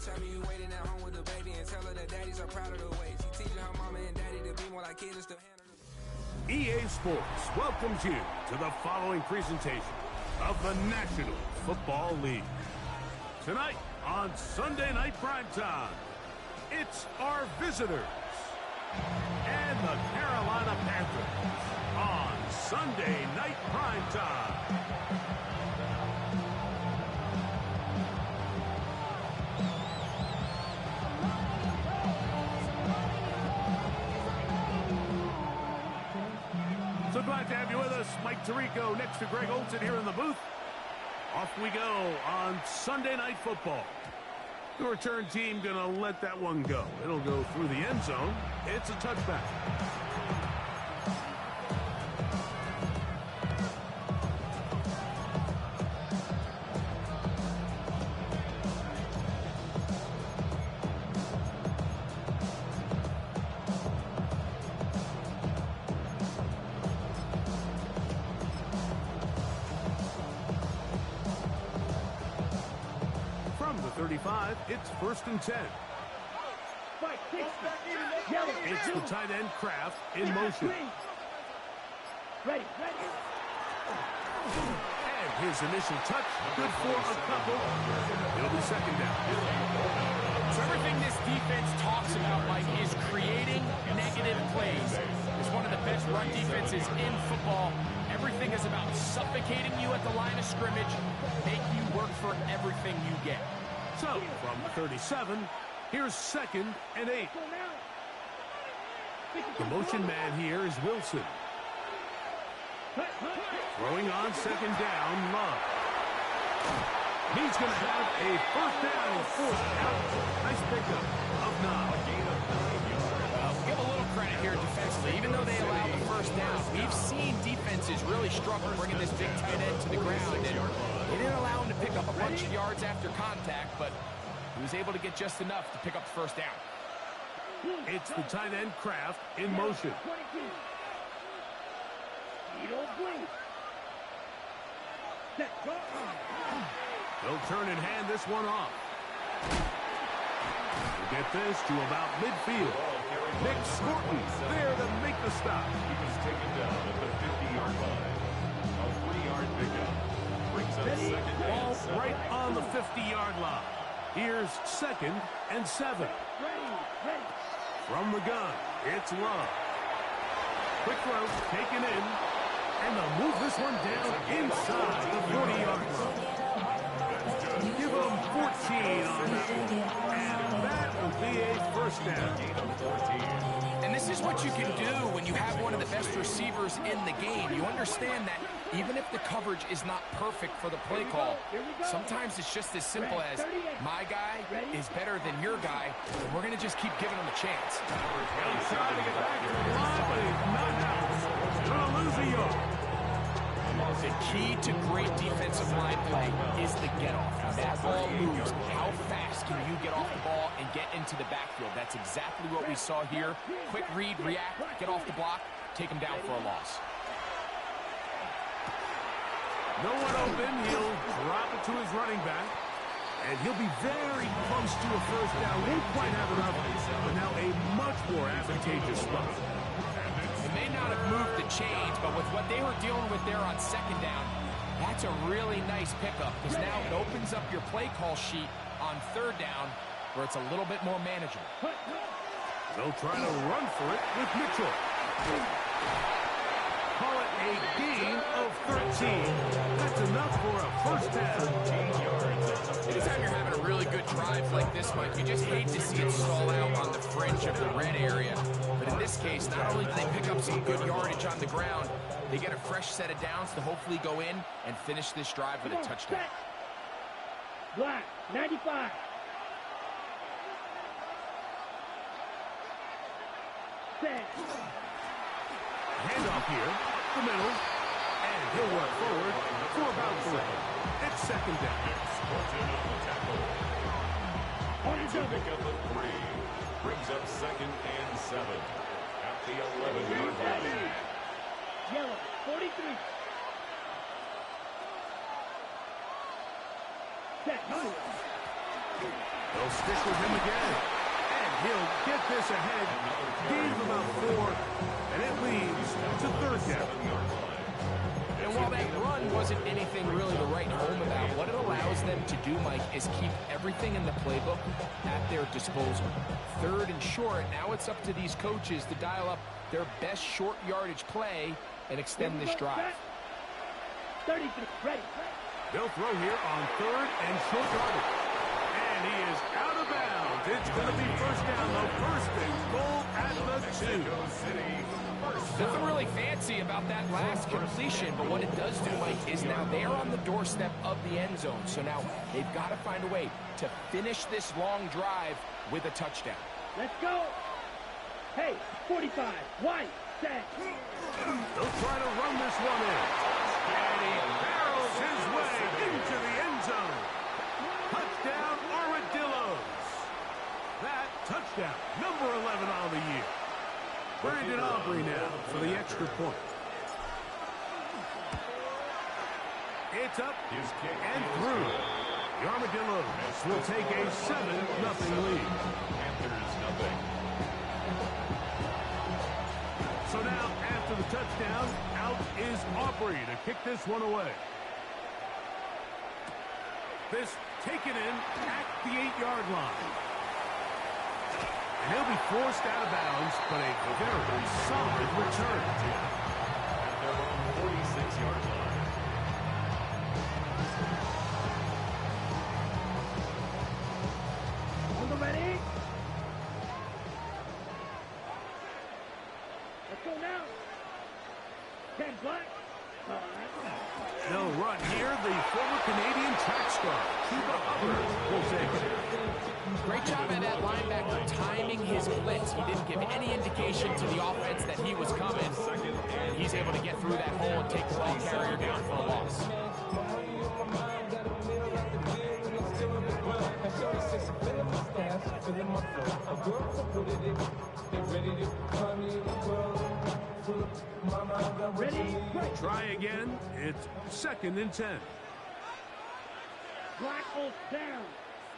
tell me you waiting at home with the baby and tell her that daddies are proud of the way. She teaching her mama and daddy to be more like kids and still handle the... EA Sports welcomes you to the following presentation of the National Football League. Tonight on Sunday Night Primetime, it's our visitors and the Carolina Panthers on Sunday Night Primetime. So glad to have you with us. Mike Tirico next to Greg Olson here in the booth. Off we go on Sunday Night Football. The return team going to let that one go. It'll go through the end zone. It's a touchback. From the 35, it's 1st and 10. It's the tight end Kraft in motion. And his initial touch, good for a couple. It'll be 2nd down. So everything this defense talks about, Mike, is creating negative plays. It's one of the best run defenses in football. Everything is about suffocating you at the line of scrimmage, make you work for everything you get. So, from the 37, here's 2nd and 8. The motion man here is Wilson. Throwing on 2nd down, Love. He's going to have a 1st down and 4th out. Nice pickup of 9. Give a little credit here defensively. Even though they allowed the 1st down, we've seen defenses really struggle bringing this big tight end to the ground. And they didn't allow him to pick up a bunch of yards after contact, but he was able to get just enough to pick up the 1st down. It's the tight end Kraft in motion. They'll turn and hand this one off. We'll get this to about midfield. Nick Scorton there to make the stop. He was taken down at the 50-yard line. A 3-yard pickup brings up 2nd Ball and 7. right on the 50-yard line. Here's 2nd and 7. From the gun, it's Love. Quick throw, taken in, and they'll move this one down inside the 40-yard line. Give them 14 on that one, and that will be a 1st down. And this is what you can do when you have one of the best receivers in the game. You understand that even if the coverage is not perfect for the play call, sometimes it's just as simple as my guy is better than your guy, and we're going to just keep giving him a chance. He'll try to get back to the line, but he's not out. Going to lose a yard. The key to great defensive line play is the get-off. That ball moves. How fast can you get off the ball and get into the backfield? That's exactly what we saw here. Quick read, react, get off the block, take him down for a loss. No one open. He'll drop it to his running back. And he'll be very close to a 1st down. Won't quite have enough, but now a much more advantageous spot. It may not have moved the chains, but with what they were dealing with there on 2nd down, that's a really nice pickup because now it opens up your play call sheet on 3rd down where it's a little bit more manageable. They'll try to run for it with Mitchell. Call it a gain of 13. That's enough for a 1st down. Anytime you're having a really good drive like this, Mike, you just hate to see it stall out on the fringe of the red area. But in this case, not only do they pick up some good yardage on the ground, they get a fresh set of downs to hopefully go in and finish this drive with a touchdown. Black, 95. Handoff here, the middle, and he'll work forward for about 3. It's 2nd down. It's a pickup of 3. Brings up 2nd and 7 at the 11-yard line. Yellow, 43. They'll stick with him again. And he'll get this ahead. Gain of about 4, and it leads to third down. And while that run wasn't anything really to write home about, what it allows them to do, Mike, is keep everything in the playbook at their disposal. Third and short, now it's up to these coaches to dial up their best short yardage play and extend this drive. 33, ready. They'll throw here on third and short yardage. And he is out of bounds. It's going to be first down, though. First and goal at the 2. Nothing really fancy about that last completion, but what it does do, Mike, is now they're on the doorstep of the end zone. So now they've got to find a way to finish this long drive with a touchdown. Let's go. Hey, 45, white, set. They'll try to run this one in. And he barrels his way into the end zone. Touchdown, Armadillos. That touchdown, number 11 on the year. Brandon Aubrey now for the extra point. It's up and through. The Armadillos will take a 7-0 lead. Panthers nothing. So now, after the touchdown, out is Aubrey to kick this one away. This taken in at the 8-yard line. And he'll be forced out of bounds, but a very solid return. At their own 46-yard line. On the ready. Let's go now. 10 black. They'll run here. The former Canadian track star, Cuba Hubbard, will take it. Great job by that linebacker timing his blitz. He didn't give any indication to the offense that he was coming. And he's able to get through that hole and take the ball carrier down for a loss. Ready. Try again. It's 2nd and 10. Black hold down.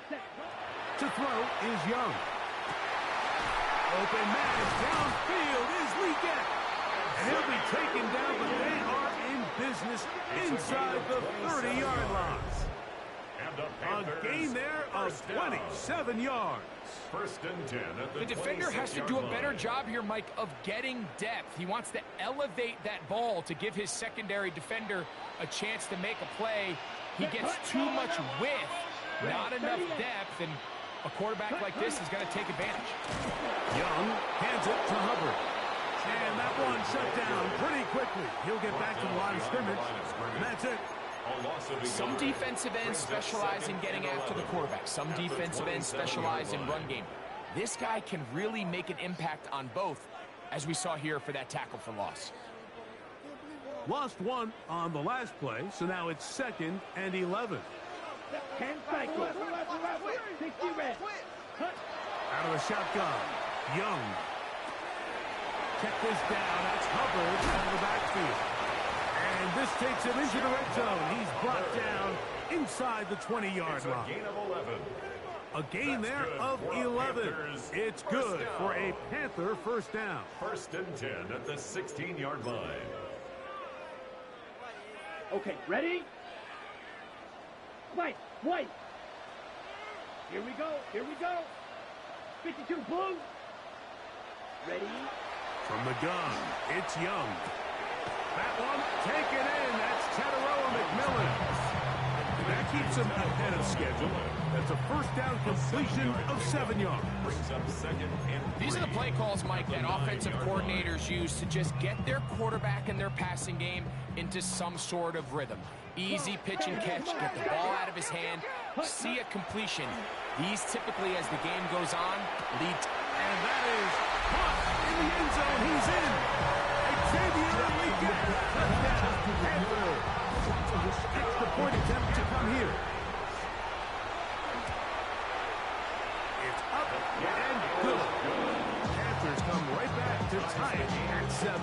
Set. To throw is Young. Open man downfield is Leggett. And he'll be taken down, but they are in business inside the 30-yard line. A gain there of 27 yards. 1st and 10 at The defender has to do a better job here, Mike, of getting depth. He wants to elevate that ball to give his secondary defender a chance to make a play. He gets too much width, not enough depth, and a quarterback like this is going to take advantage. Young hands it to Hubbard. And that one shut down pretty quickly. He'll get back to the line of scrimmage. And that's it. Some defensive ends specialize in getting after the quarterback. Some defensive ends specialize in run game. This guy can really make an impact on both, as we saw here for that tackle for loss. Lost one on the last play, so now it's 2nd and 11. 10 cycles. 60 red. Out of the shotgun, Young. Check this down. That's Hubbard out of the backfield. And this takes him into the red zone. He's brought down inside the 20-yard line. Gain of 11. A gain there of 11. It's good for a Panther first down. 1st and 10 at the 16-yard line. Okay, ready? White. Here we go. 52 blue. Ready? From the gun, it's Young. That one taken in. That's Tataroa McMillan. That keeps him ahead of schedule. That's a first down completion of 7 yards. Brings up 2nd and 3. These are the play calls, Mike, that offensive coordinators use to just get their quarterback and their passing game into some sort of rhythm. Easy pitch and catch, get the ball out of his hand, see a completion. These typically, as the game goes on, lead. And that is caught in the end zone. He's in. Xavier Leggett. Touchdown. Panthers. Extra point attempt to come here. It's up and good. Panthers come right back to tie it at 7.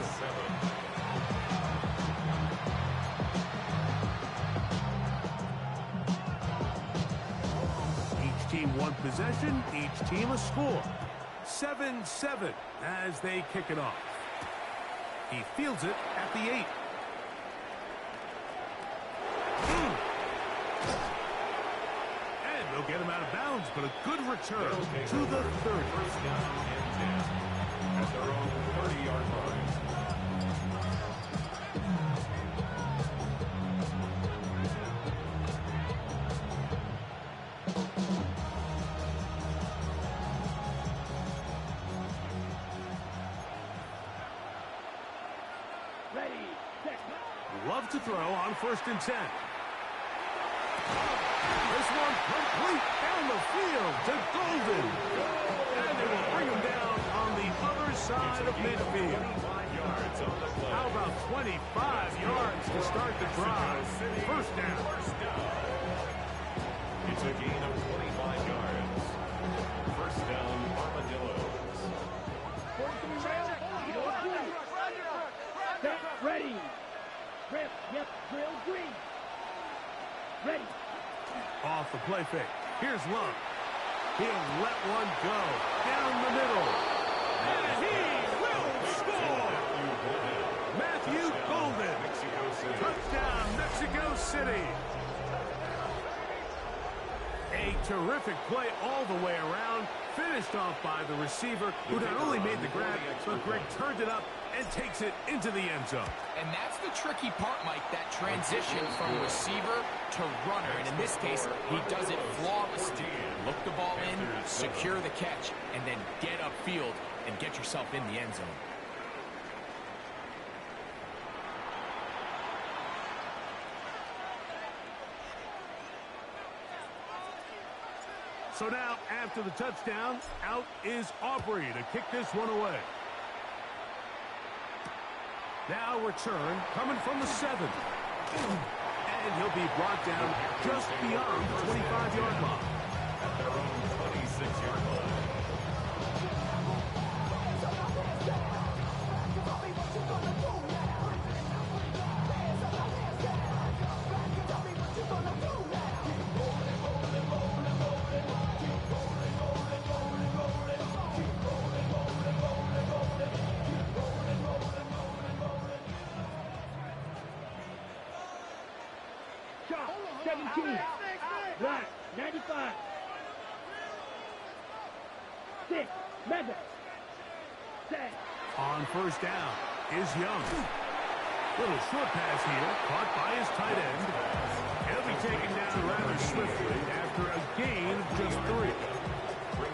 Each team one possession, each team a score. 7-7 as they kick it off. He fields it at the 8. And they'll get him out of bounds, but a good return to the 30. First down and 10 at their own 30-yard line. Love to throw on 1st and 10. This one complete down the field to Golden. And they will bring him down on the other side of midfield. How about 25 yards to start the drive? First down. It's a gain of 25 yards. First down, Armadillos. Ready. Rip, yep, drill green. Ready. Off the play fake. Here's Love. He'll let one go down the middle. And he will score! Matthew Golden. Touchdown, Mexico City. A terrific play all the way around. Finished off by the receiver, who not only made the grab, but Greg turned it up and takes it into the end zone. And that's the tricky part, Mike, that transition from receiver to runner. And in this case, he does it flawlessly. Look the ball in, secure the catch, and then get upfield and get yourself in the end zone. So now, after the touchdown, out is Aubrey to kick this one away. Now return coming from the 7. And he'll be brought down just beyond the 25-yard line. At their own 26-yard line. Black, 95. 6, Madden. 7. On first down is Young. Little short pass here, caught by his tight end. He'll be taken down rather swiftly after a gain of just 3.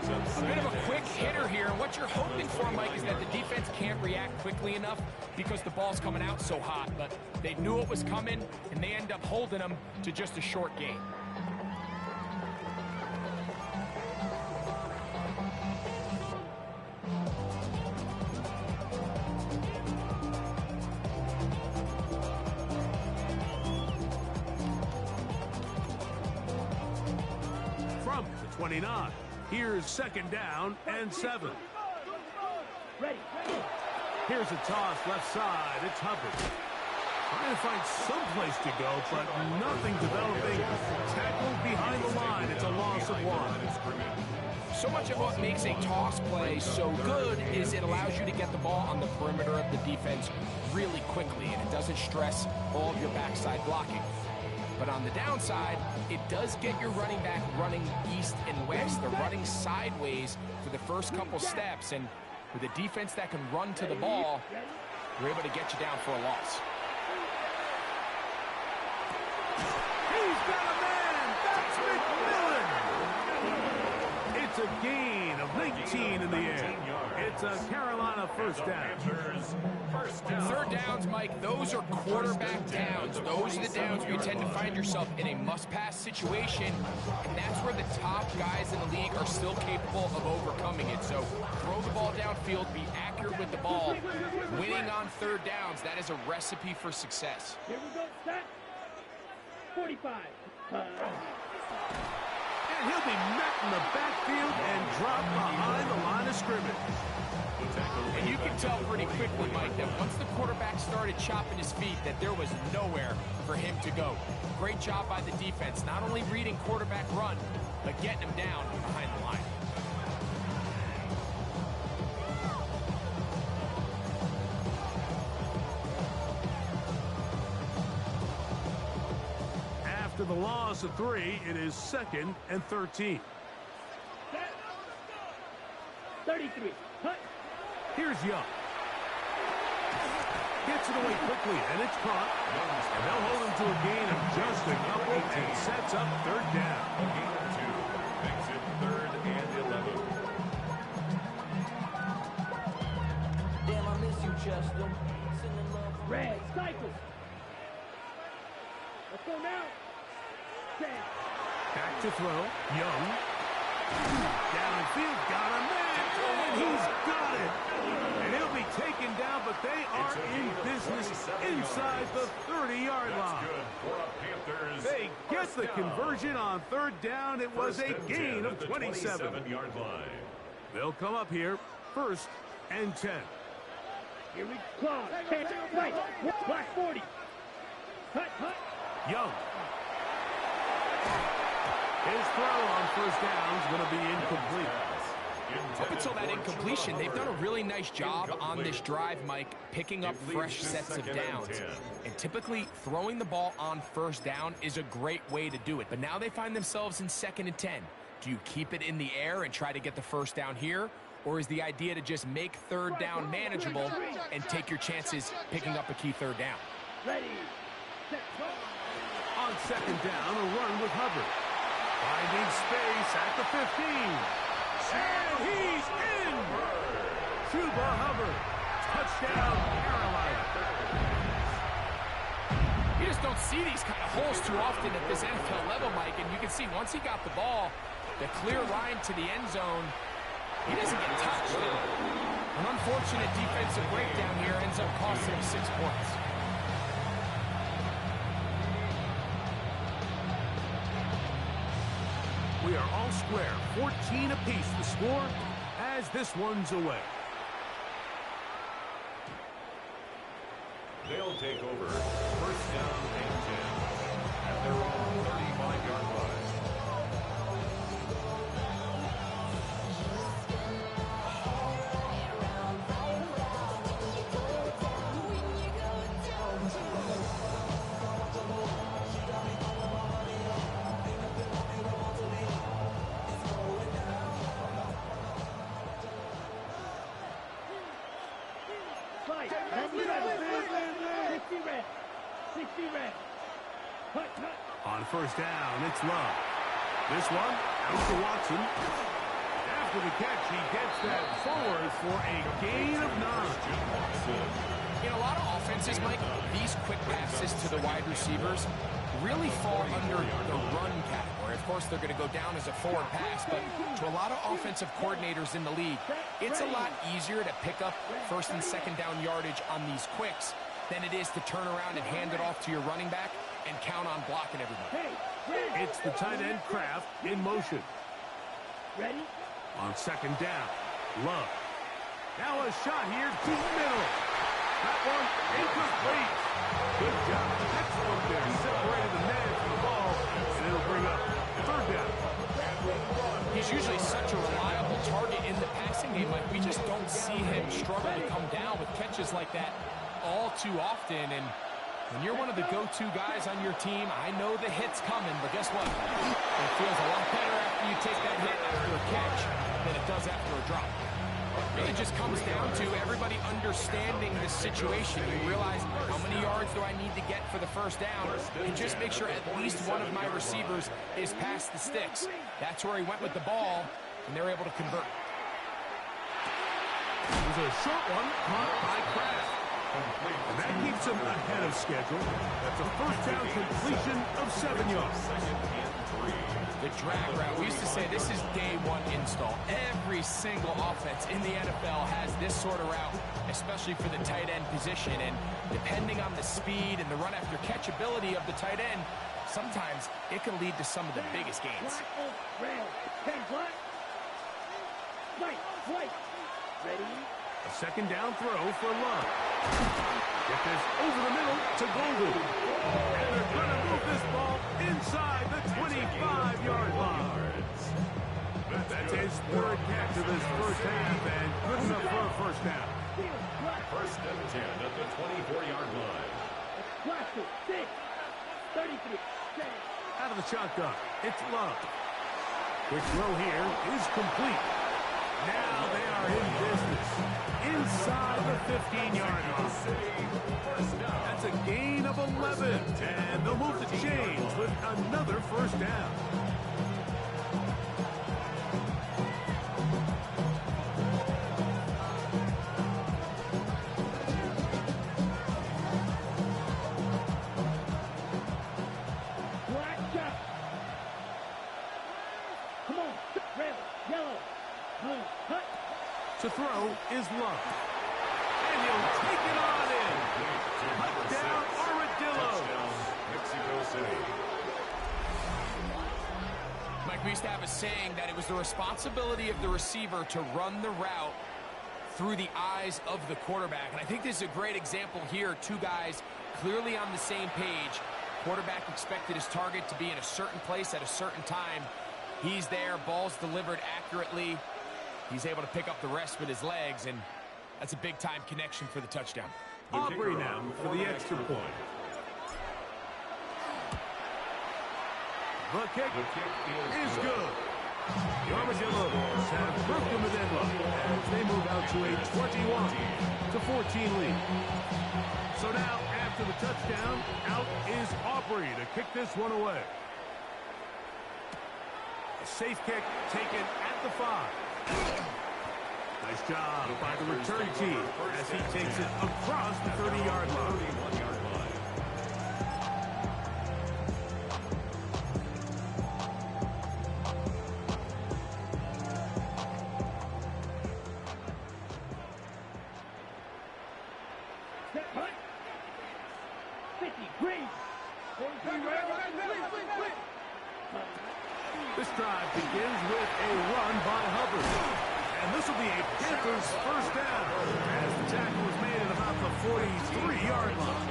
A bit of a quick hitter here, and what you're hoping for, Mike, is that the defense can't react quickly enough because the ball's coming out so hot. But they knew it was coming, and they end up holding them to just a short gain. From the 29. Here's second down and 7. Ready. Here's a toss left side. It's Hubbard. Trying to find some place to go, but nothing developing. Tackled behind the line. It's a loss of 1. So much of what makes a toss play so good is it allows you to get the ball on the perimeter of the defense really quickly, and it doesn't stress all of your backside blocking. But on the downside, it does get your running back running east and west. They're running sideways for the first couple steps, and with a defense that can run to the ball, we're able to get you down for a loss. He's got a man! That's McMillan! It's a gain of 19 in the air. It's a Carolina first down. Third downs, Mike, those are quarterback downs. Those are the downs where you tend to find yourself in a must-pass situation, and that's where the top guys in the league are still capable of overcoming it. So throw the ball downfield, be accurate with the ball. Winning on third downs, that is a recipe for success. Here we go, stop. 45. And he'll be met in the backfield and dropped behind the line of scrimmage. And you can tell pretty quickly, Mike, that once the quarterback started chopping his feet, that there was nowhere for him to go. Great job by the defense, not only reading quarterback run, but getting him down behind the line. After the loss of 3, it is 2nd and 13. 33. Hut. Here's Young. Gets it away quickly, and it's caught. And they'll hold him to a gain of just a couple and sets up 3rd down. A gain of 2 makes it 3rd and 11. Damn, I miss you, Chester. Sending love from Red. Cycle. Let's go now. Back to throw. Young. Downfield. Got a man. And he's got it. And he'll be taken down, but they are in business inside the 30-yard line. Good for a Panthers. They get the conversion on 3rd down. It was a gain of 27. 27-yard line. They'll come up here 1st and 10. Here we go. Right. Black 40. Hut. Young. His throw on 1st down is going to be incomplete. Up until that incompletion, they've done a really nice job on this drive, Mike, picking up fresh sets of downs. And typically, throwing the ball on 1st down is a great way to do it. But now they find themselves in 2nd and 10. Do you keep it in the air and try to get the 1st down here? Or is the idea to just make 3rd down manageable and take your chances picking up a key 3rd down? Ready. Set. On 2nd down, a run with Hubbard. Finding space at the 15. And he's in! Chuba Hubbard. Touchdown, Carolina. You just don't see these kind of holes too often at this NFL level, Mike. And you can see once he got the ball, the clear line to the end zone, he doesn't get touched. An unfortunate defensive breakdown here ends up costing him 6 points. We are all square, 14 apiece the score as this one's away. They'll take over 1st down and 10 at their own 35-yard line. On 1st down, it's Love. This one, out to Watson. After the catch, he gets that forward for a gain of 9. In a lot of offenses, Mike, these quick passes to the wide receivers really fall under the run category. Of course, they're going to go down as a forward pass, but to a lot of offensive coordinators in the league, it's a lot easier to pick up 1st and 2nd down yardage on these quicks than it is to turn around and hand it off to your running back and count on blocking everybody. It's the tight end Kraft in motion. Ready? On 2nd down, Love. Now a shot here to the middle. That one incomplete. Good job. Excellent there. Separated the man from the ball, and it'll bring up 3rd down. He's usually such a reliable target in the passing game. Like, we just don't see him struggle to come down with catches like that all too often. And when you're one of the go-to guys on your team, I know the hit's coming, but guess what? It feels a lot better after you take that hit after a catch than it does after a drop. It really just comes down to everybody understanding the situation. You realize how many yards do I need to get for the 1st down, and just make sure at least one of my receivers is past the sticks. That's where he went with the ball, and they're able to convert. It was a short one caught by Kraft. And that keeps him ahead of schedule. That's a 1st down completion of 7 yards. The drag route. We used to say this is day one install. Every single offense in the NFL has this sort of route, especially for the tight end position. And depending on the speed and the run after catch ability of the tight end, sometimes it can lead to some of the biggest gains. Ready? A 2nd down throw for Love. Get this over the middle to Golden. And they're going to move this ball inside the 25-yard line. That's his third catch of this first half, and good enough for a first down. First and 10 at the 24-yard line. Watch it. 6. 33. 7. Out of the shotgun, it's Love. Quick throw here is complete. Now they are in business inside the 15-yard line. That's a gain of 11, and they'll move the chains with another first down. To throw is Love. And he'll take it on in. Touchdown, Armadillo. Mexico City. Mike, we used to have a saying that it was the responsibility of the receiver to run the route through the eyes of the quarterback. And I think this is a great example here. Two guys clearly on the same page. Quarterback expected his target to be in a certain place at a certain time. He's there, ball's delivered accurately. He's able to pick up the rest with his legs, and that's a big-time connection for the touchdown. Aubrey now for the extra point. The kick is good. The Armadillos have broken the deadlock as they move out to a 21-14 lead. So now, after the touchdown, out is Aubrey to kick this one away. A safe kick taken at the 5. Nice job by the return team as he takes it across the 30-yard line. Step right. 50. Green. This drive begins with a run by Hubbard. And this will be a Panthers first down as the tackle was made at about the 43-yard line.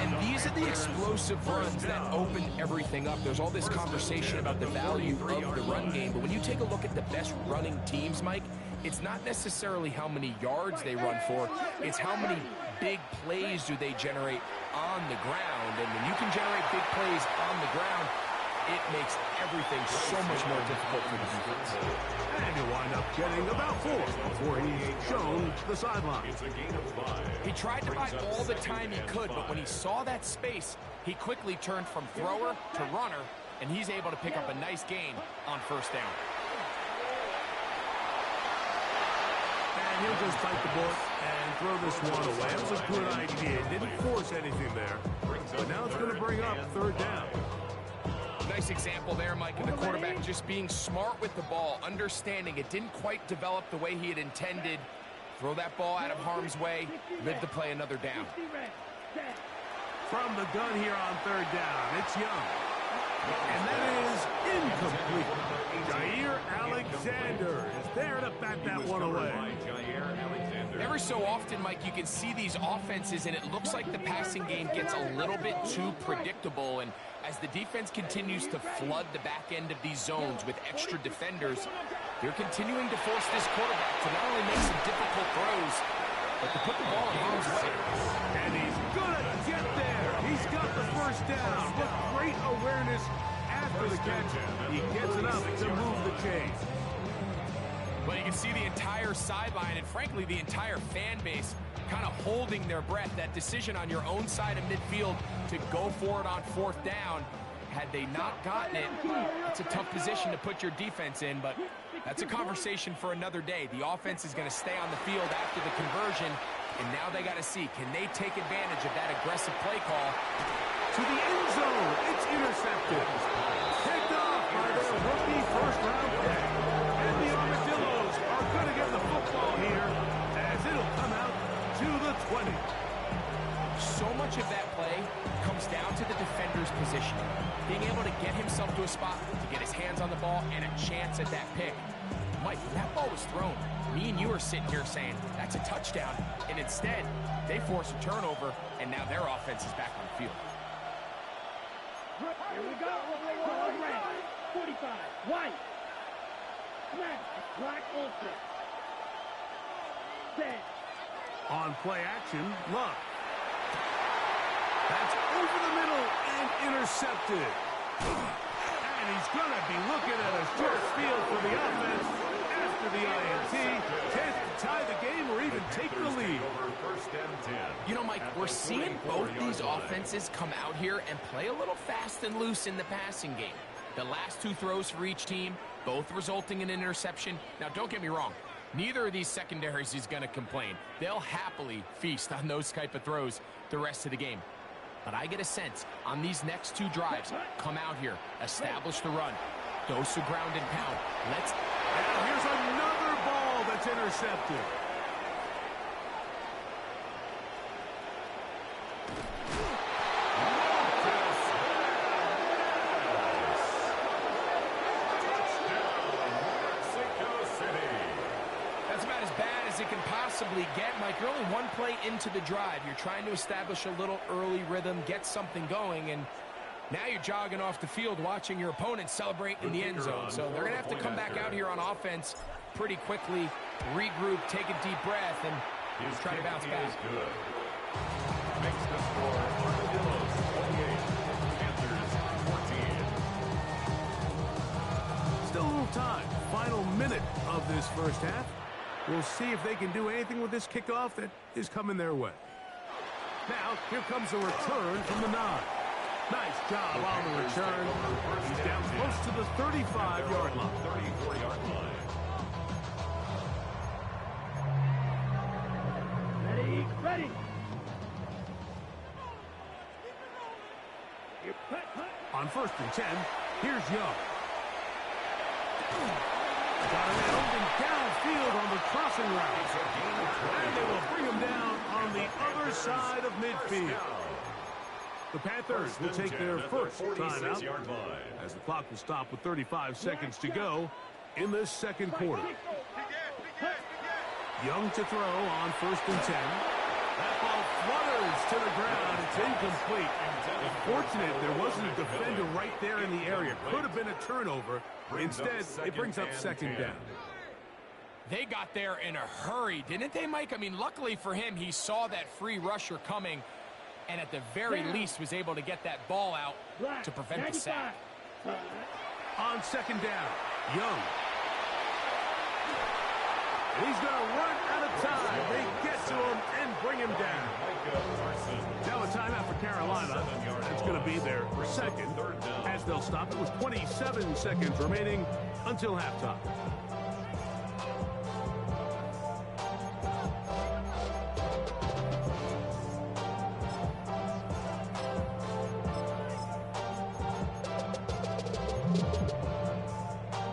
And these are the explosive runs that open everything up. There's all this conversation about the value of the run game, but when you take a look at the best running teams, Mike, it's not necessarily how many yards they run for, it's how many big plays do they generate on the ground. And when you can generate big plays on the ground, it makes everything so much more difficult for the defense. And he'll wind up getting about 4 before he's shown the sideline. It's a gain of 5. He tried to buy all the time he could, but when he saw that space, he quickly turned from thrower to runner, and he's able to pick up a nice gain on first down. And he'll just bite the bullet and throw this one away. It was a good idea. Didn't force anything there. But now it's going to bring up third down. Nice example there, Mike, of the quarterback just being smart with the ball, understanding it didn't quite develop the way he had intended. Throw that ball out of harm's way, live to play another down. From the gun here on third down, it's Young. And that is incomplete. Jair Alexander is there to bat that one away. Every so often, Mike, you can see these offenses, and it looks like the passing game gets a little bit too predictable. And as the defense continues to flood the back end of these zones with extra defenders, they're continuing to force this quarterback to not only make some difficult throws, but to put the ball in harm's way. And he's gonna get there. He's got the first down with great awareness after the catch. He gets it up to move the chains. Well, you can see the entire sideline and, frankly, the entire fan base kind of holding their breath. That decision on your own side of midfield to go for it on fourth down, had they not gotten it, it's a tough position to put your defense in, but that's a conversation for another day. The offense is going to stay on the field after the conversion, and now they got to see, can they take advantage of that aggressive play call? To the end zone, it's intercepted. Picked off by their rookie first-round pick. And the Armadillos are going to get the football here as it'll come out to the 20. So much of that play comes down to the defender's position. Being able to get himself to a spot, to get his hands on the ball, and a chance at that pick. Mike, when that ball was thrown, Me and you are sitting here saying, that's a touchdown. And instead, they force a turnover, and now their offense is back on the field. Here we go. Ball red. 45. White. Left. Black Olsen. Set. On play action, Love. That's over the middle and intercepted. And he's going to be looking at a short field for the offense after the INT. Chance to tie the game or even take the lead. You know, Mike, we're seeing both these offenses come out here and play a little fast and loose in the passing game. The last two throws for each team, both resulting in an interception. Now, don't get me wrong. Neither of these secondaries is going to complain. They'll happily feast on those type of throws the rest of the game. But I get a sense on these next two drives, come out here, establish the run, dose of ground and pound. And here's another ball that's intercepted. It can possibly get, Mike. You're only one play into the drive. You're trying to establish a little early rhythm, get something going, and now you're jogging off the field watching your opponent celebrate in the end zone. So they're going to have to come back out here on offense pretty quickly, regroup, take a deep breath, and try to bounce back. Makes the score Armadillos 28, Panthers 14. Still a little time. Final minute of this first half. We'll see if they can do anything with this kickoff that is coming their way. Now, here comes a return from the 9. Nice job on the return. He's down close to the 35-yard line. 34-yard line. Ready, ready. On 1st and 10, here's Young. Got him in downfield on the crossing route. And they will bring him down on the other side of midfield. The Panthers will take their first timeout as the clock will stop with 35 seconds to go in this second quarter. Young to throw on 1st and 10. That ball flutters to the ground. It's incomplete. Fortunate there wasn't a defender right there in the area. Could have been a turnover. Instead, it brings up 2nd down. They got there in a hurry, didn't they, Mike? I mean, luckily for him, he saw that free rusher coming and at the very least was able to get that ball out to prevent the sack. On 2nd down, Young. He's going to run out of time. They get to him and bring him down. Now a timeout for Carolina. It's going to be their second as they'll stop it with 27 seconds remaining until halftime.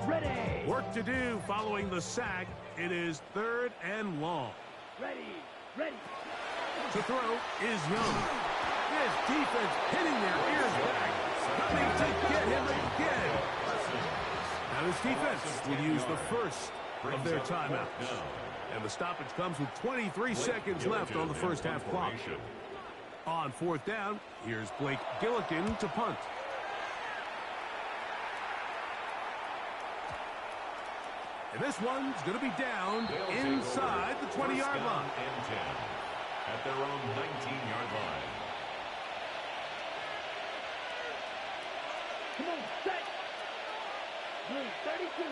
Ready. Work to do following the sack. It is 3rd and long. Ready, ready. To throw is Young. This defense hitting their ears back, coming to get him again. Now this defense will use the first of their timeouts. And the stoppage comes with 23 seconds left on the first half clock. On 4th down, here's Blake Gillikin to punt. And this one's going to be down inside the 20-yard line. At their own 19-yard line. Come on, set. Blue 32.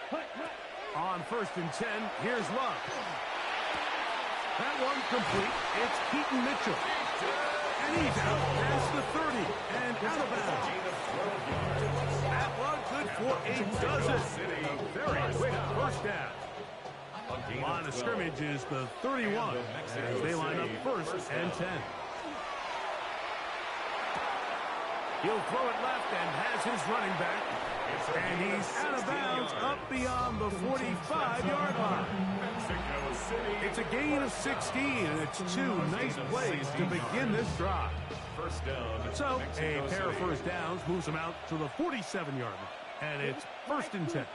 Hut, hut. On 1st and 10, here's Love. That one complete. It's Keaton Mitchell. And he's out past the 30 and out of bounds. That one good for a dozen. A very quick first down. Line of scrimmage is the 31 as they line up 1st and 10. He'll throw it left and has his running back. And he's out of bounds up beyond the 45-yard line. It's a gain of 16, and it's 2 nice plays to begin this drive. So a pair of first downs moves them out to the 47-yard line. And it's 1st and 10.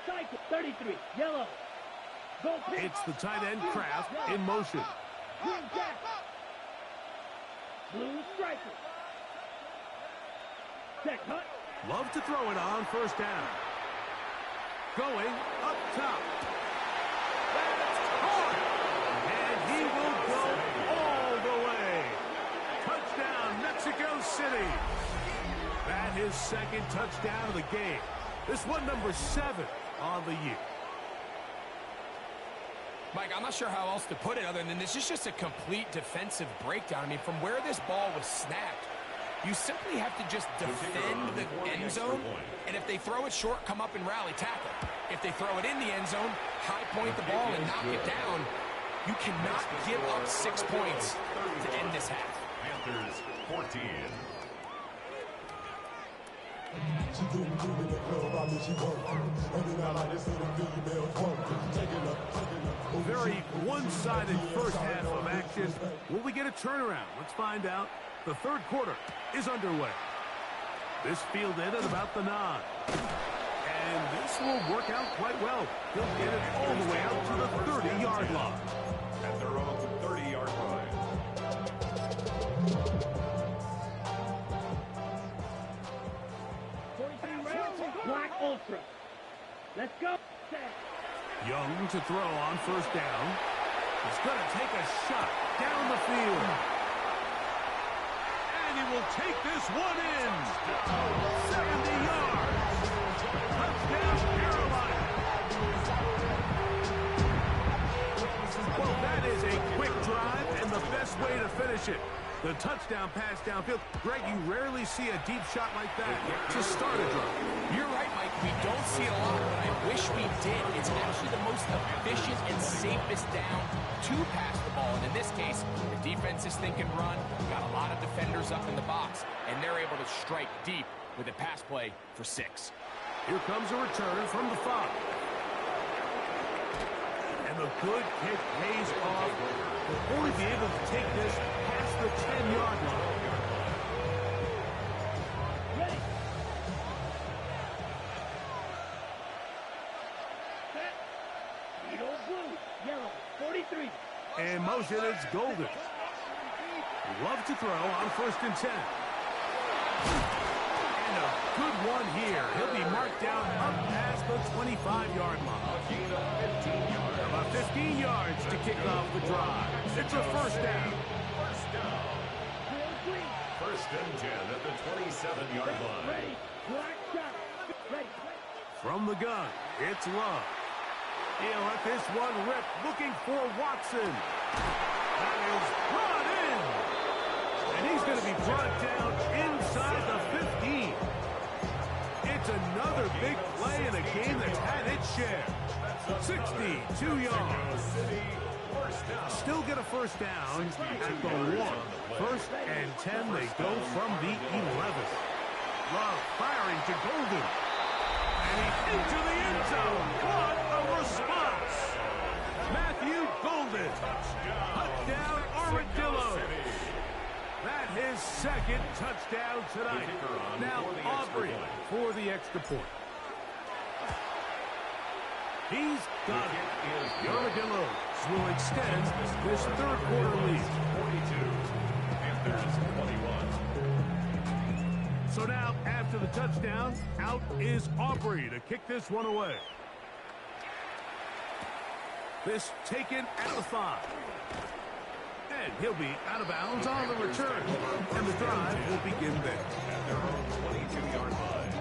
Cycle. 33. Yellow. Go pitch. It's the tight end Kraft in motion. Green jack. Blue striker. Check hut. Love to throw it on first down. Going up top. That's caught. And he will go all the way. Touchdown, Mexico City. That his second touchdown of the game. This one number 7 on the year. Mike, I'm not sure how else to put it other than this is just a complete defensive breakdown. I mean, from where this ball was snapped, you simply have to just defend the end zone, and if they throw it short, come up and rally tackle. If they throw it in the end zone, high point the ball and knock it down. You cannot give up 6 points to end this half. Panthers 14. Very one-sided first half of action. Will we get a turnaround? Let's find out. The third quarter is underway. This fielded at about the 9. And this will work out quite well. He'll get it all the way out to the 30-yard line. At their own 30-yard line. Black Ultra. Let's go. Set. Young to throw on first down. He's going to take a shot down the field. And he will take this one in. 70 yards. Touchdown, Carolina. Well, that is a quick drive and the best way to finish it. The touchdown pass downfield. Greg, you rarely see a deep shot like that to start a drive. You're right, Mike. We don't see it a lot, but I wish we did. It's actually the most efficient and safest down to pass the ball. And in this case, the defense is thinking run, got a lot of defenders up in the box, and they're able to strike deep with a pass play for 6. Here comes a return from the 5. And the good kick pays off. Will only be able to take this past the 10-yard line. Ready. Set. Needle blue. Yellow. 43. And motion, it's Golden. Love to throw on first and 10. And a good one here. He'll be marked down up past the 25-yard line. About 15 yards to kick off the drive. It's a first down. First and 10 at the 27-yard line. Ready. Black shot. Ready. From the gun, it's Love. He'll let this one rip, looking for Watson. That is brought in. And he's going to be brought down inside the 15. It's another big play in a game that's had its share. 62 yards. Still get a first down at the 1. First and 10, they go from the 11. Love firing to Golden. And he's into the end zone. What a response. Matthew Golden. Touchdown, Armadillo. That his second touchdown tonight. Now Aubrey for the extra point. He's got it. The Armadillos will extend this third quarter lead. 42. Panthers 21. So now, after the touchdown, out is Aubrey to kick this one away. This taken at the 5. And he'll be out of bounds on the return. And the drive will begin there. At their own 22-yard line.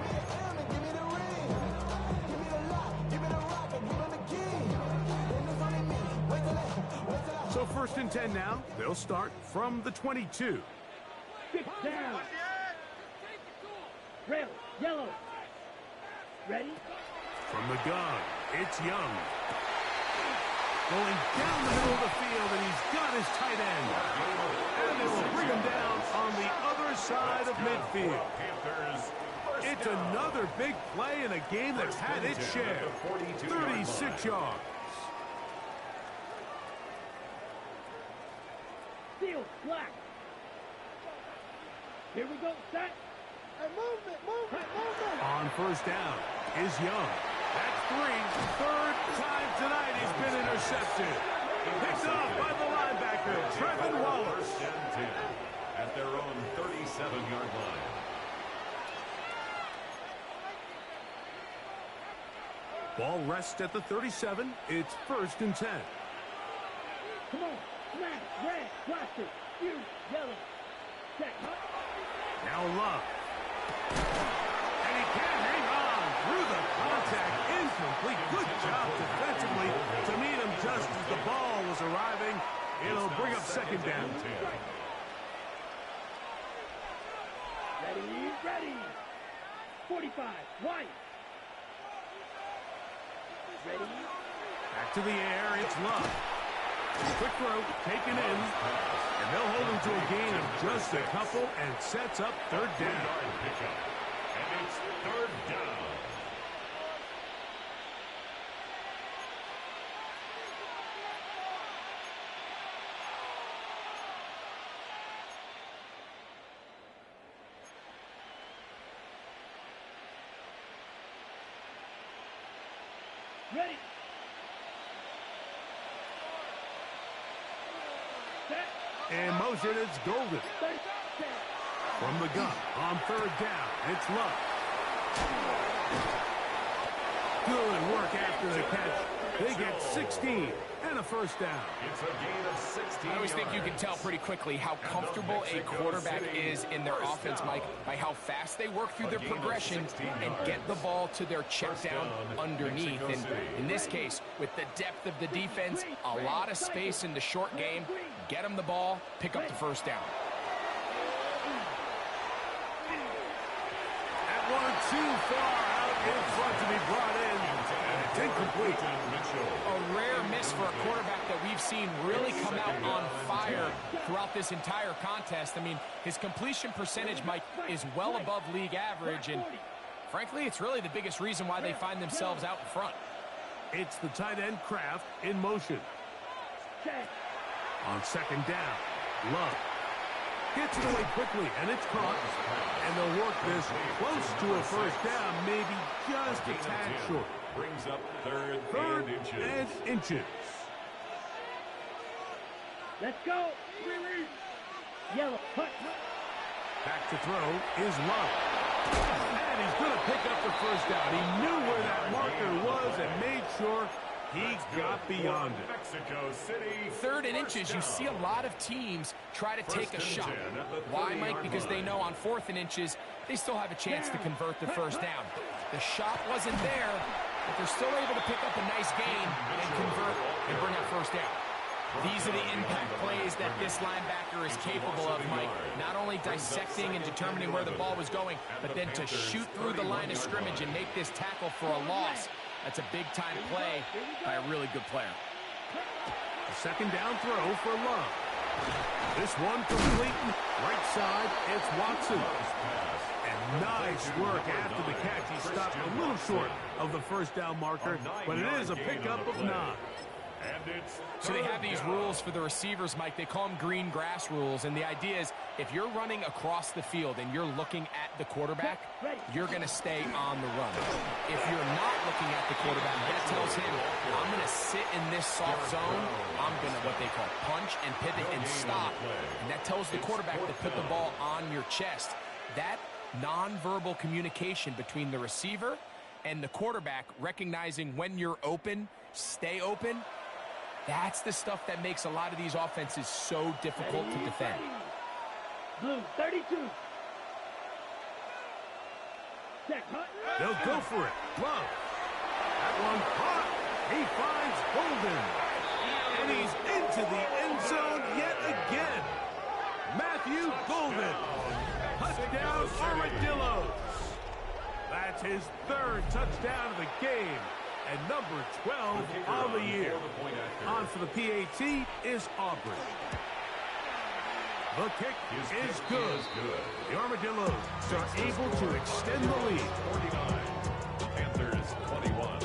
So first and 10 now. They'll start from the 22. 6 down. Red. Yellow. Ready. From the gun, it's Young. Going down the middle of the field, and he's got his tight end. And they will bring him down on the other side of midfield. It's another big play in a game that's had its share. 36 yards. Field. Black. Here we go. Set. And movement. On first down is Young. That's Third time tonight he's been intercepted. Picked off by the linebacker, Trevin Wallace. First and 10 at their own 37-yard line. Ball rests at the 37. It's 1st and 10. Come on. Black, red, watch it. You, yellow. Check. Now Love. And he can't hang on through the contact. Incomplete. Good job defensively to meet him just as the ball was arriving. It'll bring up 2nd down. Ready. 45, white. Ready. Back to the air. It's Love. Quick throw, taken in. And they'll hold him to a gain of just a couple and sets up 3rd down. And it's 3rd down. Ready. In motion, it's Golden. From the gun, on 3rd down, it's Love. Good work after the catch. They get 16 and a 1st down. It's a gain of 16 I always think you can tell pretty quickly how comfortable a quarterback is in their offense, Mike, by how fast they work through their progression and get the ball to their check down underneath. And in this case, with the depth of the defense, a lot of space in the short game, get them the ball, pick up the 1st down. That one too far out in front to be brought in. And it's incomplete. A rare miss for a quarterback that we've seen really come out on fire throughout this entire contest. I mean, his completion percentage, Mike, is well above league average, and frankly, it's really the biggest reason why they find themselves out in front. It's the tight end Kraft in motion. On 2nd down, Love gets it away quickly, and it's caught. And they'll work this close to a 1st down, maybe just a tad short. Brings up 3rd and inches. Let's go. Yellow. Back to throw is Love. And he's going to pick up the 1st down. He knew where that marker was and made sure he got beyond it. Mexico City. 3rd and inches, you see a lot of teams try to take a shot. Why, Mike? Because they know on 4th and inches, they still have a chance to convert the 1st down. The shot wasn't there, but they're still able to pick up a nice gain and convert and bring up 1st down. These are the impact plays that this linebacker is capable of, Mike. Not only dissecting and determining where the ball was going, but then to shoot through the line of scrimmage and make this tackle for a loss. That's a big-time play by a really good player. The 2nd down throw for Love. This one complete. Right side, it's Watson. And nice work after the catch. He stopped a little short of the 1st down marker, but it is a pickup of 9. So they have these rules for the receivers, Mike. They call them green grass rules, and the idea is if you're running across the field and you're looking at the quarterback, you're going to stay on the run. If you're not looking at the quarterback, that tells him, I'm going to sit in this soft zone. I'm going to, what they call, punch and pivot and stop. And that tells the quarterback to put the ball on your chest. That nonverbal communication between the receiver and the quarterback, recognizing when you're open, stay open, that's the stuff that makes a lot of these offenses so difficult to defend. Blue, 32. They'll go for it. Love. That one caught. He finds Golden. And he's into the end zone yet again. Matthew Golden. Touchdown, Armadillos. That's his 3rd touchdown of the game. And number 12 on the year. On for the PAT is Aubrey. The kick is good. The Armadillos are able to extend the lead. 49. Panthers 21.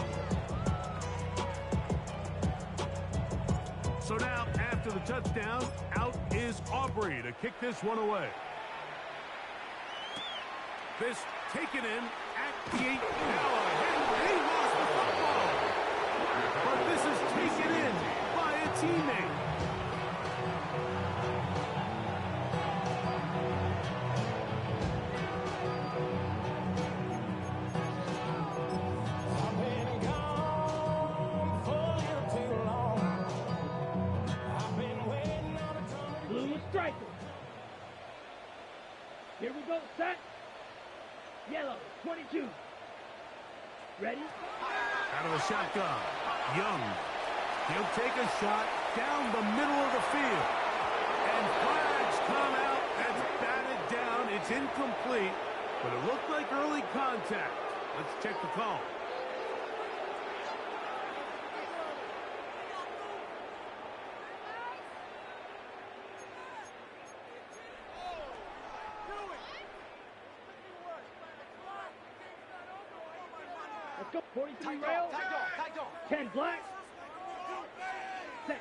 So now, after the touchdown, out is Aubrey to kick this one away. This taken in at the 8. Now he lost the football. but this is taken in by a teammate. Blue striker. Here we go, set. Yellow, 22. Ready? Out of the shotgun, Young. He'll take a shot down the middle of the field. And flags come out. That's batted down. It's incomplete, but it looked like early contact. Let's check the call. Let's go. 43 rail. 10 black. Set.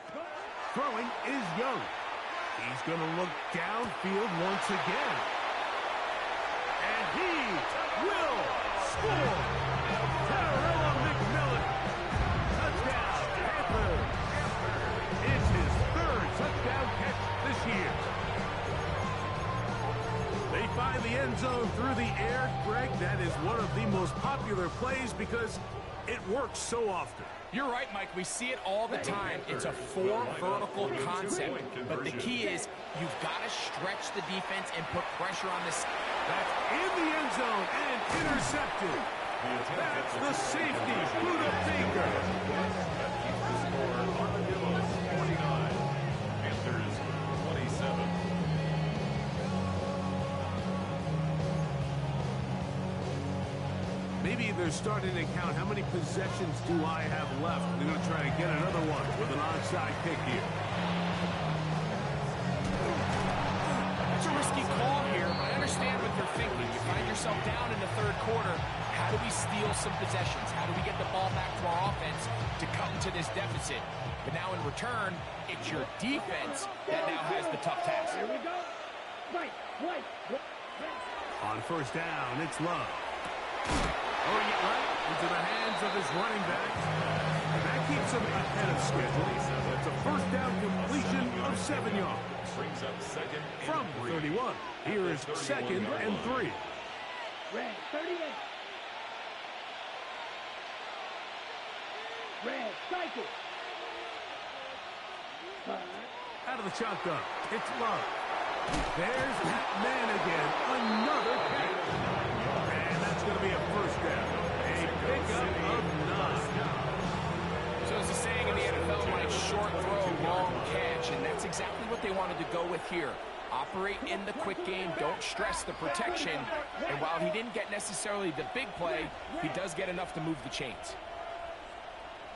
Throwing is Young. He's going to look downfield once again. And he will score. Tyrella McMillan. Touchdown, Panthers. It's his third touchdown catch this year. They find the end zone through the air. Greg, that is one of the most popular plays because it works so often. You're right, Mike. We see it all the time. It's a four vertical concept. But the key is you've got to stretch the defense and put pressure on this. That's in the end zone and intercepted. That's the safety, Buda Baker. That keeps the score on the Bills, 49. Panthers, 27. Maybe they're starting to count how many possessions do I have left. They're going to try to get another one with an onside kick here. It's a risky call here, but I understand what you're thinking. You find yourself down in the third quarter. How do we steal some possessions? How do we get the ball back to our offense to cut into this deficit? But now in return, it's your defense that now has the tough task. Here we go. Right. On first down, it's Love. Throwing it right into the hands of his running back. And that keeps him ahead of schedule. It's a first down completion of 7 yards. Brings up second and From 31. Here is second and 3. Red, 38. Red, cycle. Out of the shotgun, it's Love. There's that man again. Another catch. And that's going to be a first down. A pickup of 9. So as the saying in the NFL, Mike, short throw, long catch, and that's exactly what they wanted to go with here. Operate in the quick game, don't stress the protection, and while he didn't get necessarily the big play, he does get enough to move the chains.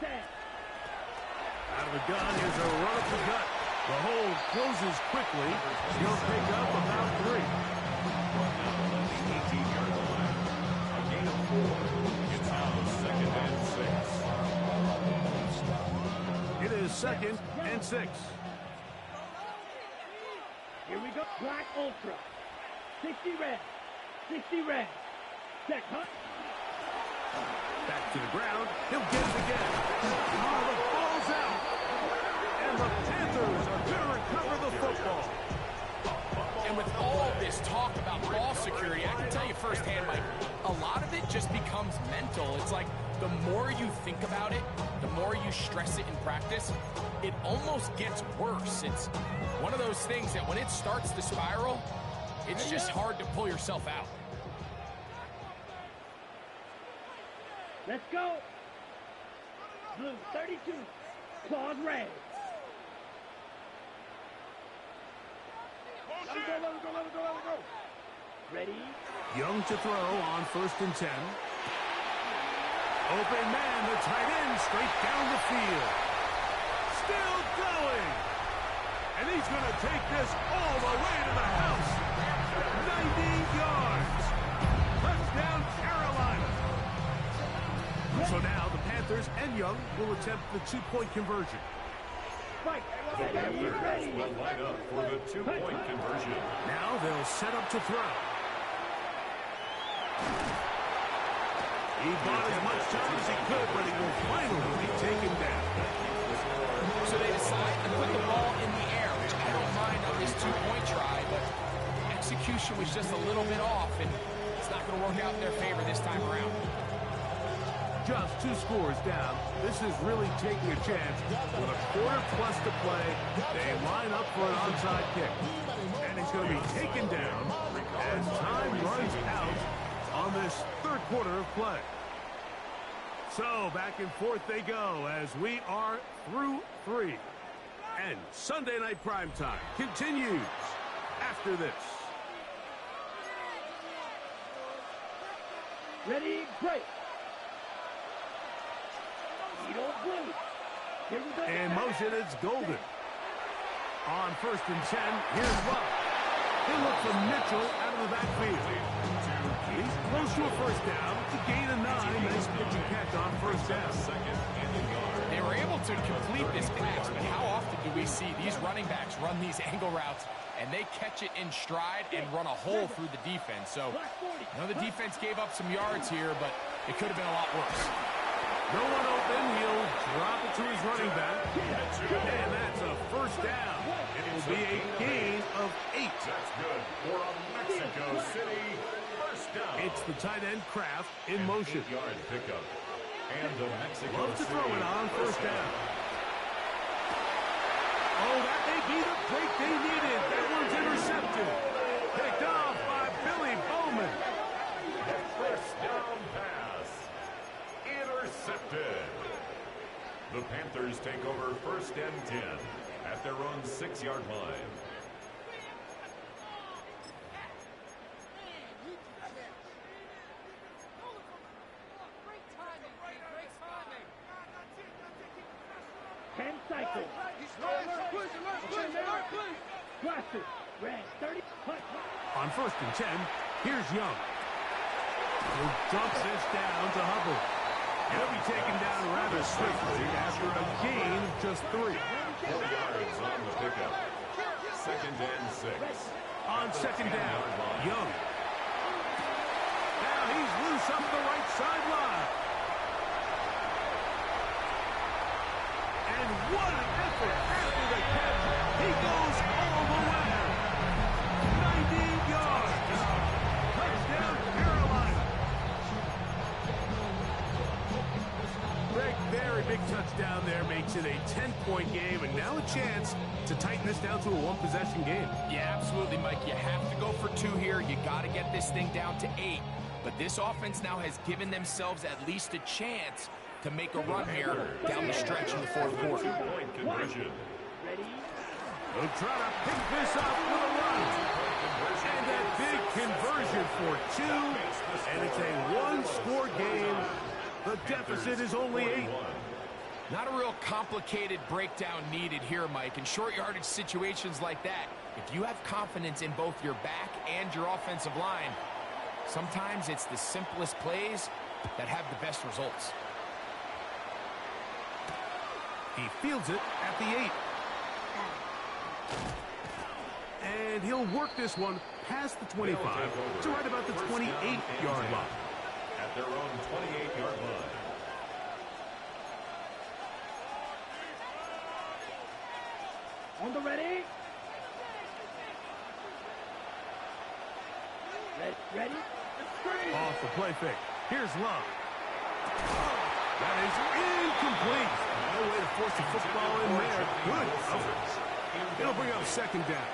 Out of the gun, here's a run up the gut. The hold closes quickly. He'll pick up about 3. A gain of 4. It's now second and 6. It is second and 6. Here we go. Black Ultra. 60 red. 60 red. Check, huh? Back to the ground. He'll get it again. Oh, the ball's out. And the Panthers are going to recover the football. And with all this talk about ball security, I can tell you firsthand, Mike, a lot of it just becomes mental. It's like the more you think about it, the more you stress it in practice, it almost gets worse. It's one of those things that when it starts to spiral, it's just hard to pull yourself out. Let's go. Blue, 32. Claws red. Let it go. Ready? Young to throw on first and 10. Open man, the tight end, straight down the field. Still going. And he's going to take this all the way to the house. 90 yards. Touchdown, Carolina. So now the Panthers and Young will attempt the 2-point conversion. Fight. The Panthers will line up for the 2-point conversion. Now they'll set up to throw. He bought as much time as he could, but he will finally be taken down. So they decide to put the ball in the air, which I don't mind on this two-point try, but execution was just a little bit off, and it's not going to work out in their favor this time around. Just 2 scores down. This is really taking a chance. With a quarter plus to play, they line up for an onside kick. And it's going to be taken down as time runs out on this third quarter of play. So back and forth they go as we are through 3. And Sunday Night Primetime continues after this. Ready, break. In motion, it's Golden. On 1st and 10, here's Love. He'll look for Mitchell out of the backfield. He's close to a first down. It's a gain of 9. Nice pitch and catch on first down. They were able to complete this pass, but how often do we see these running backs run these angle routes and they catch it in stride and run a hole through the defense? So, the defense gave up some yards here, but it could have been a lot worse. No one open. He'll drop it to his running back. And that's a first down. It will be a gain of 8. That's good for a Mexico City first down. It's the tight end Kraft in motion. 8-yard pickup. And the Mexico Loves to City throw it on first down. Oh, that may be the break they needed. That one's intercepted. Picked off by Billy Bowman. First down pass. Intercepted. The Panthers take over 1st and 10 at their own 6-yard line. Cycle. Glasses. Red. 30. On 1st and 10, here's Young. He'll dump this down to Hubbard. He'll be taken down rather swiftly after a gain of just 3. 4 yards on the pickup. 2nd and 6. On 2nd down, Young. Now he's loose up the right sideline. And what an effort after the catch. He goes all the way. 90 yards. Touchdown, Carolina. Greg, very big touchdown there makes it a 10-point game, and now a chance to tighten this down to a 1-possession game. Yeah, absolutely, Mike. You have to go for 2 here. You got to get this thing down to 8. But this offense now has given themselves at least a chance to make a run here down the stretch in the 4th quarter. 2-point conversion. They'll try to pick this up with a run. And a big conversion for 2. And it's a 1-score game. The deficit is only 8. Not a real complicated breakdown needed here, Mike. In short yardage situations like that, if you have confidence in both your back and your offensive line, sometimes it's the simplest plays that have the best results. He fields it at the 8. And he'll work this one past the 25 to right about the 28-yard line. At their own 28-yard line. On the ready. Ready. Off the play fake. Here's Love. That is incomplete. No way to force the football in there. Good coverage. It'll bring up 2nd down.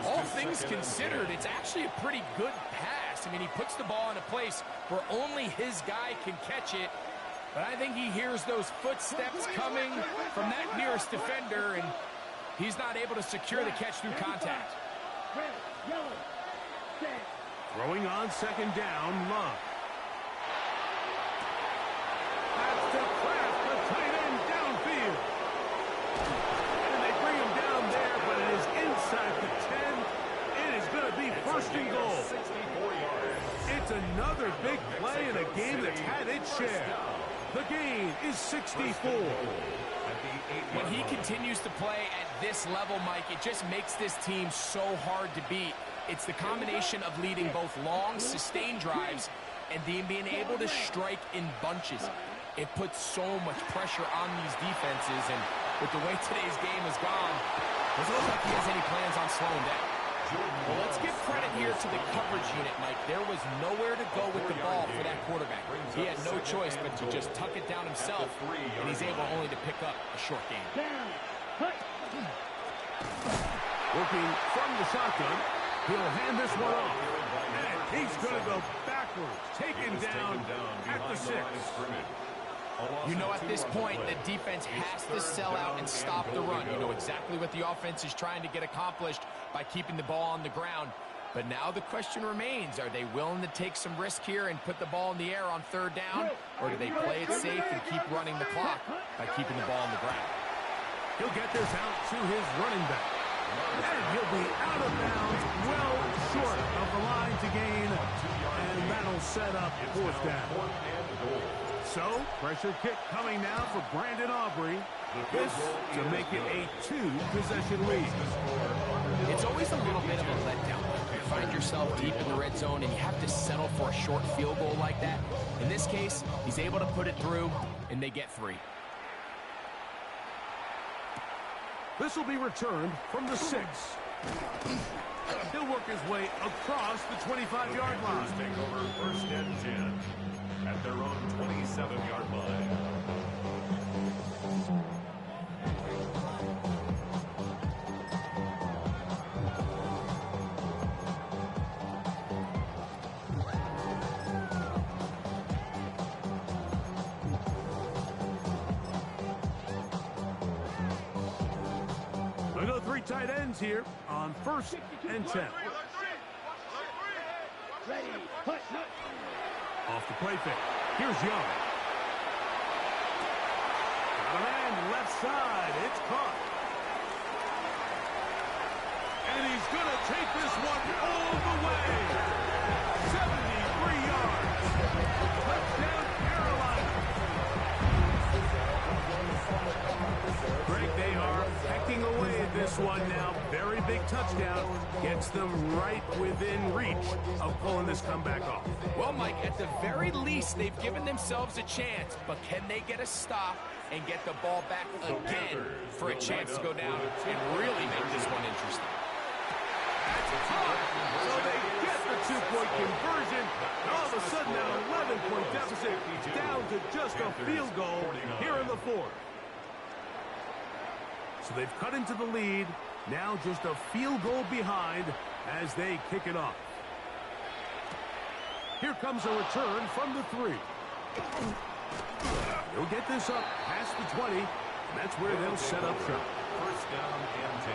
All things considered, it's actually a pretty good pass. I mean, he puts the ball in a place where only his guy can catch it. But I think he hears those footsteps coming from that nearest defender, and he's not able to secure the catch through contact. Throwing on 2nd down, Love. That's to Kraft, the tight end downfield. And they bring him down there, but it is inside the 10. It is going to be 1st and goal. 64 yards. It's another big play in a game that's had its share. The gain is 64. When he continues to play at this level, Mike, it just makes this team so hard to beat. It's the combination of leading both long, sustained drives and being able to strike in bunches. It puts so much pressure on these defenses, and with the way today's game has gone, it doesn't look like he has any plans on slowing down. Well, let's give credit here to the coverage unit, Mike. There was nowhere to go with the ball for that quarterback. He had no choice but to just tuck it down himself, and he's able only to pick up a short gain. Working from the shotgun, he'll hand this one off. And he's going to go backwards, taken down at the 6. You know, at this point, the defense has to sell out and stop the run. You know exactly what the offense is trying to get accomplished by keeping the ball on the ground. But now the question remains, are they willing to take some risk here and put the ball in the air on 3rd down? Or do they play it safe and keep running the clock by keeping the ball on the ground? He'll get this out to his running back. And he'll be out of bounds, well short of the line to gain. And that'll set up 4th down. So, pressure kick coming now for Brandon Aubrey. This to make it a 2-possession lead. It's always a little bit of a letdown. You find yourself deep in the red zone and you have to settle for a short field goal like that. In this case, he's able to put it through, and they get 3. This will be returned from the 6. He'll work his way across the 25-yard line. Take over 1st and 10 at their own 27-yard line. We'll go 3 tight ends here on 1st and 10. Off the play fake. Here's Young. Got a man left side. It's caught. And he's going to take this one all the way. 73 yards. Touchdown, Carolina. Greg, they are hacking away at this one now. Very big touchdown. Gets them right within reach of pulling this comeback off. Well, Mike, at the very least, they've given themselves a chance, but can they get a stop and get the ball back again for a chance to go down and really make this one interesting? That's tough. So they get the 2-point conversion. All of a sudden, that 11-point deficit down to just a field goal here in the 4th. So they've cut into the lead. Now just a field goal behind as they kick it off. Here comes a return from the 3. They'll get this up past the 20, and that's where they'll set up shop. 1st down and 10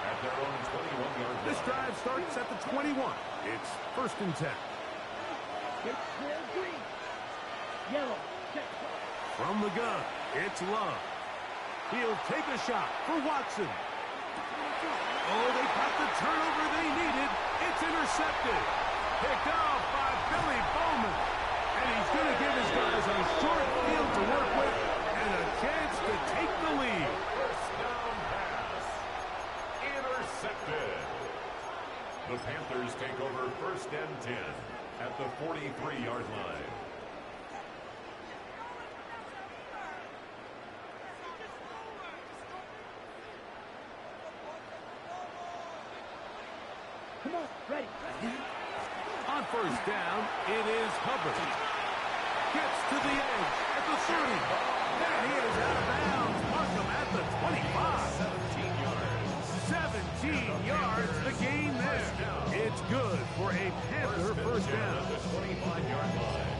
at their own 21-yard line. This drive starts at the 21. It's 1st and 10. From the gun, it's Love. He'll take a shot for Watson. Oh, they got the turnover they needed. It's intercepted. Picked off by Billy Bowman. And he's going to give his guys a short field to work with and a chance to take the lead. 1st down pass. Intercepted. The Panthers take over 1st and 10 at the 43-yard line. Ready. On 1st down, it is Hubbard. Gets to the edge at the 30. And he is out of bounds. Markham at the 25. 17 yards, the gain there. It's good for a Panther 1st down. The 25-yard line.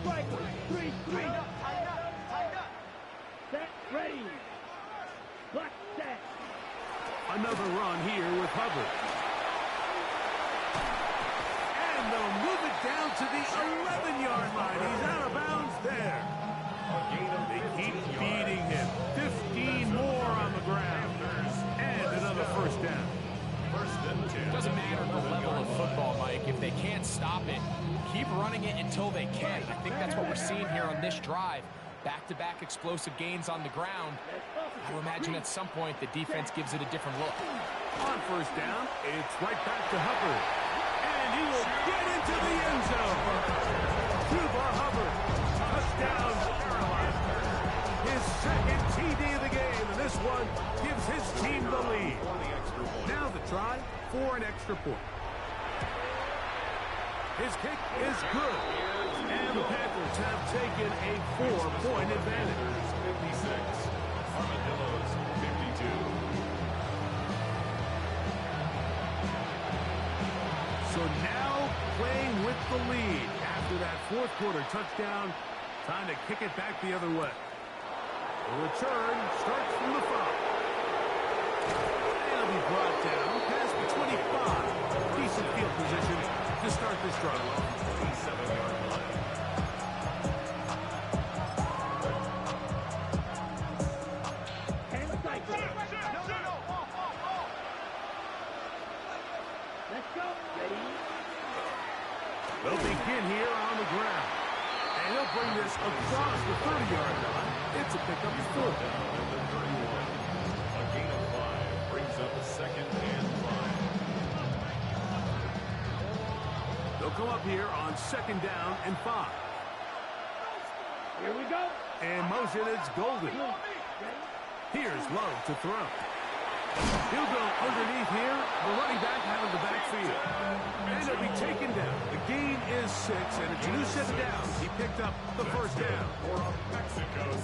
Striker, 3-3. Set, ready. Block, set. Another run here with Hubbard. And they'll move it down to the 11-yard line. He's out of bounds there. They keep beating him. 15 more on the ground. And another 1st down. 1st and 10. Doesn't matter the level of football, Mike. If they can't stop it, keep running it until they can. I think that's what we're seeing here on this drive. Back-to-back explosive gains on the ground. I would imagine at some point the defense gives it a different look. On 1st down, it's right back to Hubbard. And And he will get into the end zone. Cuba Hubbard. Touchdown, Carolina. His second TD of the game, and this one gives his team the lead. Now the try for an extra point. His kick is good. And the Panthers have taken a 4-point advantage. 56. Armadillos 52. So now playing with the lead after that fourth quarter touchdown. Time to kick it back the other way. The return starts from the 5. And it'll be brought down past the 25. Decent field position to start this drive. 27-yard line. Hand cycle. Let's go. Ready? They'll begin here on the ground. And he'll bring this across the 30-yard line. It's a pickup for them. Down at the 31. A gain of 5 brings up a 2nd and 5. They'll come up here on 2nd down and 5. Here we go. And motion, it's Golden. Here's Love to throw. He'll go underneath here. The running back out of the backfield. And he'll be taken down. The gain is 6, and it's a new set of downs. He picked up the first down.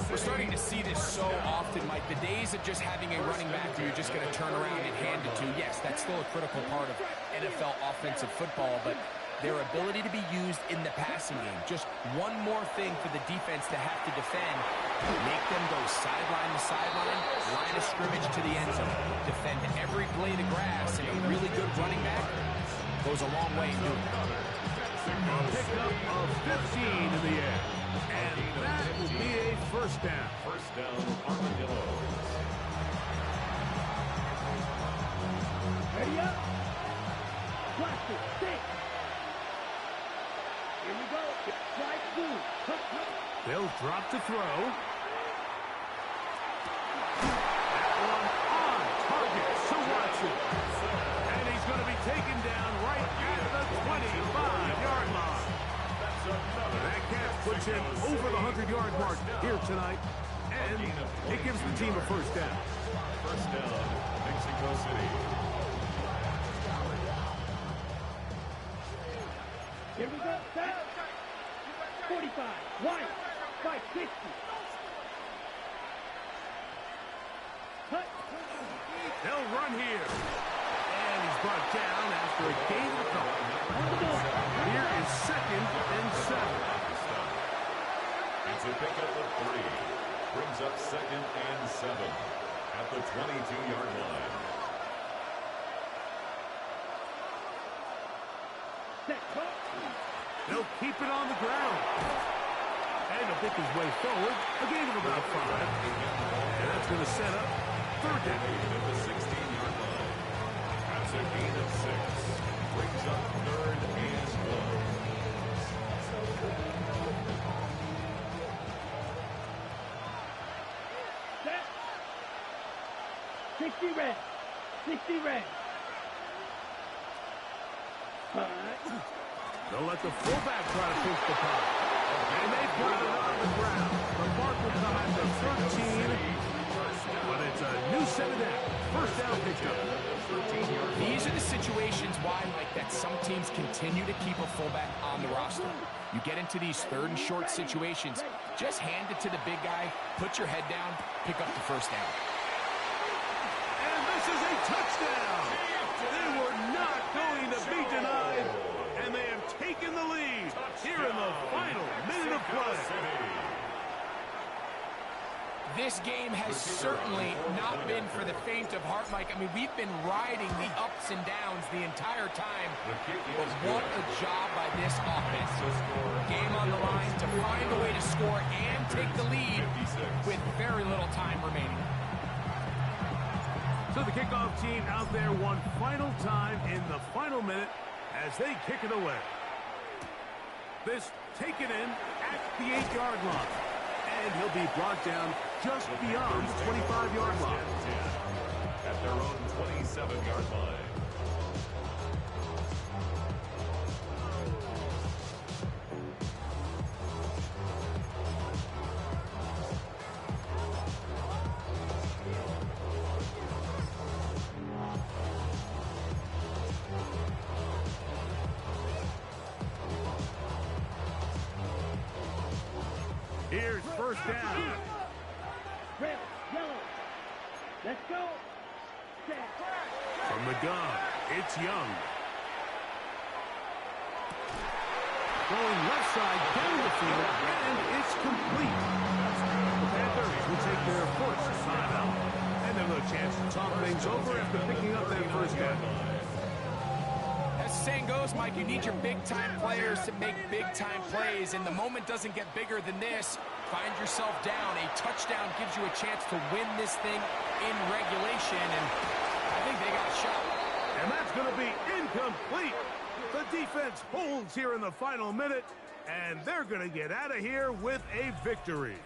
We're starting to see this so often, Mike. The days of just having a running back who you're just going to turn around and hand it to, yes, that's still a critical part of NFL offensive football, but their ability to be used in the passing game. Just one more thing for the defense to have to defend. Make them go sideline to sideline, line of scrimmage to the end zone. Defend every blade of grass, and a really good running back goes a long way in doing that. A pickup of 15 in the air. And that will be a first down. First down, Armadillos. Ready up. Blast it. Stick. Here we go. Slide through. They'll drop to throw. That one on target to Watson. And he's going to be taken down right at the 25-yard line. That catch puts him over the 100-yard mark here tonight. And it gives the team a first down. First down, Mexico City. Here we go. Set. 45. Wide. 560. Cut. They'll run here. And he's brought down after a gain of a couple. Here is 2nd and 7. It's a pickup of 3. Brings up 2nd and 7 at the 22-yard line. Set. Cut. They'll keep it on the ground. And he'll pick his way forward. A gain of about 5. And that's going to set up 3rd down. At the 16-yard line. That's a gain of 6. Brings up 3rd and 1. Set. 60 red. 60 red. They'll let the fullback try to push the punt. And they've got it on the ground. The mark will come at the 13. But it's a new set of downs. First down picked up. These are the situations why, Mike, that some teams continue to keep a fullback on the roster. You get into these 3rd and short situations, just hand it to the big guy, put your head down, pick up the first down. And this is a touchdown. They were not going to be denied. And they have taken the lead here in the final minute of play. This game has certainly not been for the faint of heart, Mike. I mean, we've been riding the ups and downs the entire time. But what a job by this offense. Game on the line to find a way to score and take the lead with very little time remaining. So the kickoff team out there one final time in the final minute as they kick it away. This taken in at the 8-yard line. And he'll be brought down just beyond the 25-yard line. At their own 26. 7-yard line. Here's first down. Red, yellow. Let's go. Set. From the gun, it's Young. Going left side down the field, and it's complete. The Panthers will take their first timeout. And they'll have a chance to talk things over after picking up that first down. As the saying goes, Mike, you need your big-time players to make big-time plays, and the moment doesn't get bigger than this. Find yourself down. A touchdown gives you a chance to win this thing in regulation, and I think they got a shot. And that's going to be incomplete. The defense holds here in the final minute, and they're going to get out of here with a victory.